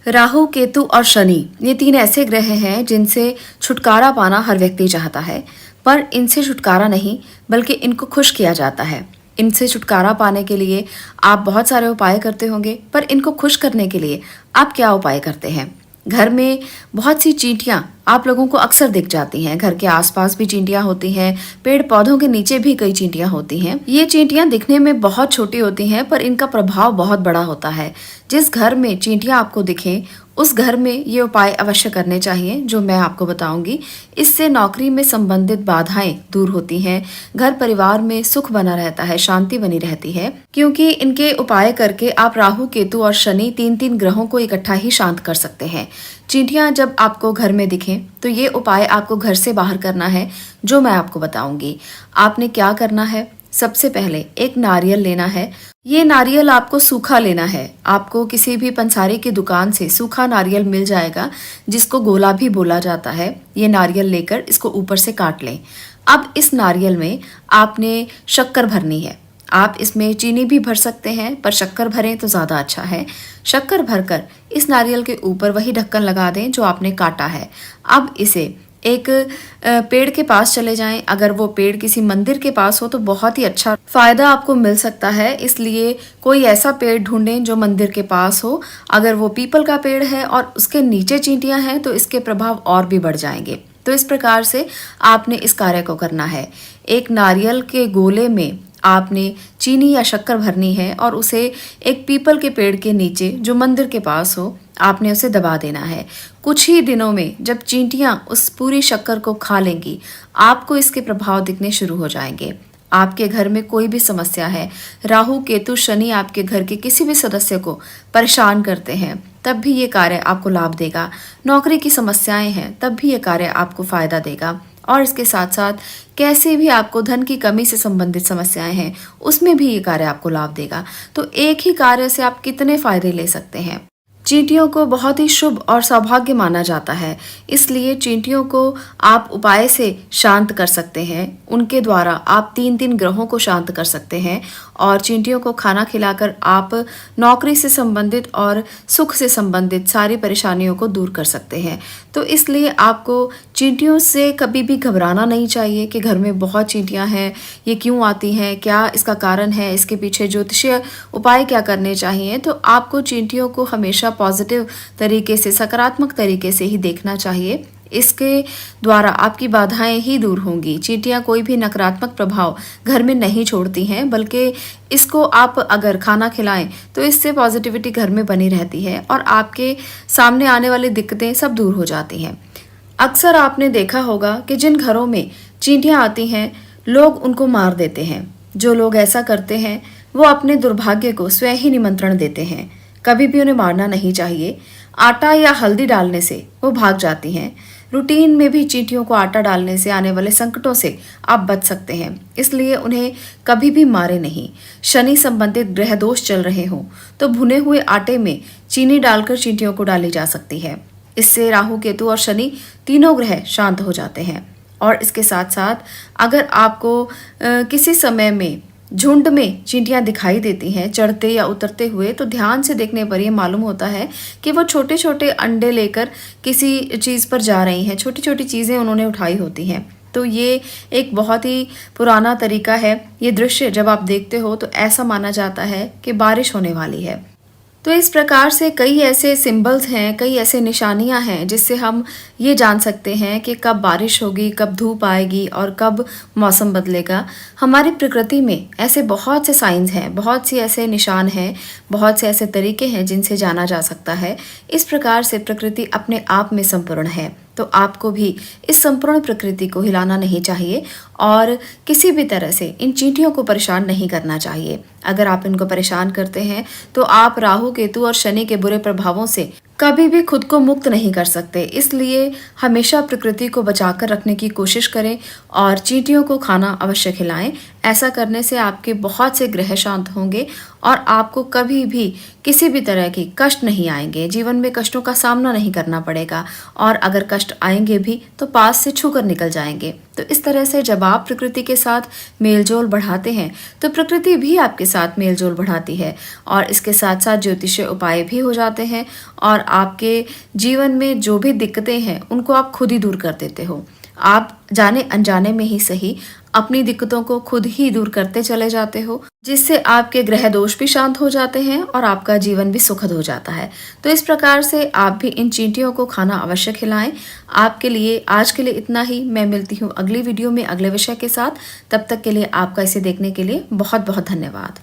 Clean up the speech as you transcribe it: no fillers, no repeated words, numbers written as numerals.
राहु, केतु और शनि ये तीन ऐसे ग्रह हैं जिनसे छुटकारा पाना हर व्यक्ति चाहता है। पर इनसे छुटकारा नहीं, बल्कि इनको खुश किया जाता है। इनसे छुटकारा पाने के लिए आप बहुत सारे उपाय करते होंगे, पर इनको खुश करने के लिए आप क्या उपाय करते हैं? घर में बहुत सी चींटियां आप लोगों को अक्सर दिख जाती हैं। घर के आसपास भी चींटियां होती हैं, पेड़ पौधों के नीचे भी कई चींटियां होती हैं। ये चींटियां दिखने में बहुत छोटी होती हैं, पर इनका प्रभाव बहुत बड़ा होता है। जिस घर में चींटियां आपको दिखें, उस घर में ये उपाय अवश्य करने चाहिए जो मैं आपको बताऊंगी। इससे नौकरी में संबंधित बाधाएं दूर होती हैं, घर परिवार में सुख बना रहता है, शांति बनी रहती है। क्योंकि इनके उपाय करके आप राहु, केतु और शनि तीन तीन ग्रहों को इकट्ठा ही शांत कर सकते हैं। चींटियां जब आपको घर में दिखें तो ये उपाय आपको घर से बाहर करना है, जो मैं आपको बताऊंगी। आपने क्या करना है? सबसे पहले एक नारियल लेना है। ये नारियल आपको सूखा लेना है। आपको किसी भी पंसारी की दुकान से सूखा नारियल मिल जाएगा, जिसको गोला भी बोला जाता है। ये नारियल लेकर इसको ऊपर से काट लें। अब इस नारियल में आपने शक्कर भरनी है। आप इसमें चीनी भी भर सकते हैं, पर शक्कर भरें तो ज़्यादा अच्छा है। शक्कर भरकर इस नारियल के ऊपर वही ढक्कन लगा दें जो आपने काटा है। अब इसे एक पेड़ के पास चले जाएं। अगर वो पेड़ किसी मंदिर के पास हो तो बहुत ही अच्छा फायदा आपको मिल सकता है। इसलिए कोई ऐसा पेड़ ढूंढें जो मंदिर के पास हो। अगर वो पीपल का पेड़ है और उसके नीचे चींटियां हैं तो इसके प्रभाव और भी बढ़ जाएंगे। तो इस प्रकार से आपने इस कार्य को करना है। एक नारियल के गोले में आपने चीनी या शक्कर भरनी है और उसे एक पीपल के पेड़ के नीचे जो मंदिर के पास हो आपने उसे दबा देना है। कुछ ही दिनों में जब चींटियां उस पूरी शक्कर को खा लेंगी, आपको इसके प्रभाव दिखने शुरू हो जाएंगे। आपके घर में कोई भी समस्या है, राहु, केतु, शनि आपके घर के किसी भी सदस्य को परेशान करते हैं, तब भी ये कार्य आपको लाभ देगा। नौकरी की समस्याएं हैं, तब भी ये कार्य आपको फायदा देगा। और इसके साथ साथ कैसे भी आपको धन की कमी से संबंधित समस्याएं हैं, उसमें भी ये कार्य आपको लाभ देगा। तो एक ही कार्य से आप कितने फायदे ले सकते हैं। चींटियों को बहुत ही शुभ और सौभाग्य माना जाता है, इसलिए चींटियों को आप उपाय से शांत कर सकते हैं। उनके द्वारा आप तीन तीन ग्रहों को शांत कर सकते हैं और चींटियों को खाना खिलाकर आप नौकरी से संबंधित और सुख से संबंधित सारी परेशानियों को दूर कर सकते हैं। तो इसलिए आपको चींटियों से कभी भी घबराना नहीं चाहिए कि घर में बहुत चींटियां हैं, ये क्यों आती हैं, क्या इसका कारण है, इसके पीछे ज्योतिषीय उपाय क्या करने चाहिए। तो आपको चींटियों को हमेशा पॉजिटिव तरीके से, सकारात्मक तरीके से ही देखना चाहिए। इसके द्वारा आपकी बाधाएं ही दूर होंगी। चींटियां कोई भी नकारात्मक प्रभाव घर में नहीं छोड़ती हैं, बल्कि इसको आप अगर खाना खिलाएं तो इससे पॉजिटिविटी घर में बनी रहती है और आपके सामने आने वाली दिक्कतें सब दूर हो जाती हैं। अक्सर आपने देखा होगा कि जिन घरों में चींटियां आती हैं, लोग उनको मार देते हैं। जो लोग ऐसा करते हैं वो अपने दुर्भाग्य को स्वयं ही निमंत्रण देते हैं। कभी भी उन्हें मारना नहीं चाहिए। आटा या हल्दी डालने से वो भाग जाती हैं। रूटीन में भी चींटियों को आटा डालने से आने वाले संकटों से आप बच सकते हैं, इसलिए उन्हें कभी भी मारे नहीं। शनि संबंधित ग्रह दोष चल रहे हों तो भुने हुए आटे में चीनी डालकर चींटियों को डाली जा सकती है। इससे राहु, केतु और शनि तीनों ग्रह शांत हो जाते हैं। और इसके साथ साथ अगर आपको किसी समय में झुंड में चींटियां दिखाई देती हैं चढ़ते या उतरते हुए, तो ध्यान से देखने पर यह मालूम होता है कि वो छोटे छोटे अंडे लेकर किसी चीज़ पर जा रही हैं। छोटी छोटी चीज़ें उन्होंने उठाई होती हैं। तो ये एक बहुत ही पुराना तरीका है। ये दृश्य जब आप देखते हो तो ऐसा माना जाता है कि बारिश होने वाली है। तो इस प्रकार से कई ऐसे सिंबल्स हैं, कई ऐसे निशानियां हैं जिससे हम ये जान सकते हैं कि कब बारिश होगी, कब धूप आएगी और कब मौसम बदलेगा। हमारी प्रकृति में ऐसे बहुत से साइंस हैं, बहुत सी ऐसे निशान हैं, बहुत से ऐसे तरीके हैं जिनसे जाना जा सकता है। इस प्रकार से प्रकृति अपने आप में संपूर्ण है, तो आपको भी इस संपूर्ण प्रकृति को हिलाना नहीं चाहिए और किसी भी तरह से इन चींटियों को परेशान नहीं करना चाहिए। अगर आप इनको परेशान करते हैं तो आप राहु, केतु और शनि के बुरे प्रभावों से कभी भी खुद को मुक्त नहीं कर सकते। इसलिए हमेशा प्रकृति को बचाकर रखने की कोशिश करें और चींटियों को खाना अवश्य खिलाएं। ऐसा करने से आपके बहुत से ग्रह शांत होंगे और आपको कभी भी किसी भी तरह की कष्ट नहीं आएंगे, जीवन में कष्टों का सामना नहीं करना पड़ेगा और अगर कष्ट आएंगे भी तो पास से छू कर निकल जाएंगे। तो इस तरह से जब आप प्रकृति के साथ मेलजोल बढ़ाते हैं तो प्रकृति भी आपके साथ मेलजोल बढ़ाती है और इसके साथ साथ ज्योतिषीय उपाय भी हो जाते हैं और आपके जीवन में जो भी दिक्कतें हैं उनको आप खुद ही दूर कर देते हो। आप जाने अनजाने में ही सही अपनी दिक्कतों को खुद ही दूर करते चले जाते हो, जिससे आपके ग्रह दोष भी शांत हो जाते हैं और आपका जीवन भी सुखद हो जाता है। तो इस प्रकार से आप भी इन चींटियों को खाना अवश्य खिलाएं। आपके लिए आज के लिए इतना ही। मैं मिलती हूँ अगली वीडियो में अगले विषय के साथ। तब तक के लिए आपका इसे देखने के लिए बहुत बहुत धन्यवाद।